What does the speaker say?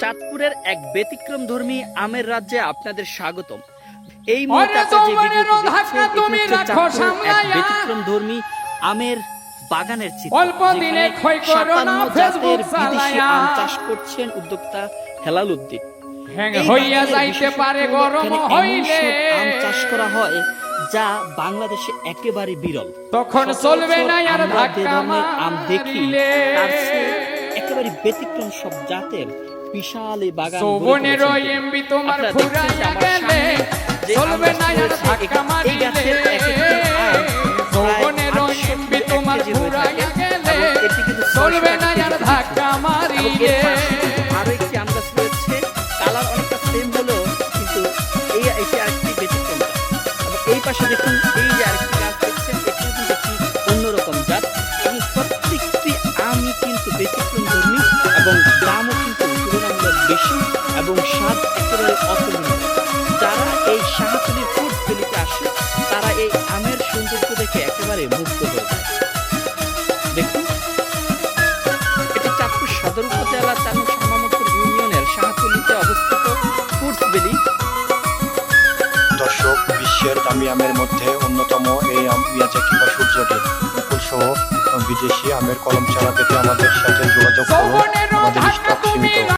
চাঁদপুরের এক ব্যতিক্রমধর্মী আমের রাজ্যে আপনাদের স্বাগতম। এই মুহূর্তে আপনারা যে ভিডিওটি দেখছেন এটি হচ্ছে চাঁদপুরের এক ব্যতিক্রমধর্মী আমের বাগানের চিত্র। যেখানে ৫৭ জাতের বিদেশি আম চাষ করছেন উদ্যোক্তা হেলাল উদ্দিন। আম চাষ করা হয় যা বাংলাদেশে একেবারে বিরল। তখন চলবে না আর ধাক্কা আম দেখি তার চেয়ে একেবারে ব্যতিক্রম সব জাতের বিশাল এই বাগান। তোমার ফুরাইয়া গেলে চলবে না আর ধাক্কা মারিলে, যৌবনের এমবি তোমার ফুরাইয়া গেলে চলবে না আর ধাক্কা মারিলে। আরো একটি আম গাছ রয়েছে, কালার অনেকটা সেম হলো কিন্তু এটি আরেকটি ব্যতিক্রম জাত। এই পাশে দেখুন, এই যে আরেকটি গাছ দেখছেন, এটি কিন্তু একটি অন্যরকম জাত এবং প্রত্যেকটি আমই কিন্তু ব্যতিক্রমধর্মী এবং দামও কিন্তু তুলনামূলক বেশি এবং স্বাদ একেবারে অতুলনীয়। যারা এই শাহতলীর ফুড ভ্যালিতে আসে তারা এই আমের সৌন্দর্য দেখে একেবারে মুগ্ধ হয়ে যায়। দেখুন, এটি চাঁদপুর সদর উপজেলার শাহমামদপুর ইউনিয়নের শাহতলীতে অবস্থিত ফুডস ভ্যালি। দর্শক, বিশ্বের দামি আমের মধ্যে অন্যতম এই আম মিয়াজাকি বা সূর্যটি মুকুল সহ বিদেশি আমের কলম চারা পেতে আমাদের সাথে যোগাযোগ করুন। আমাদের স্টক সীমিত।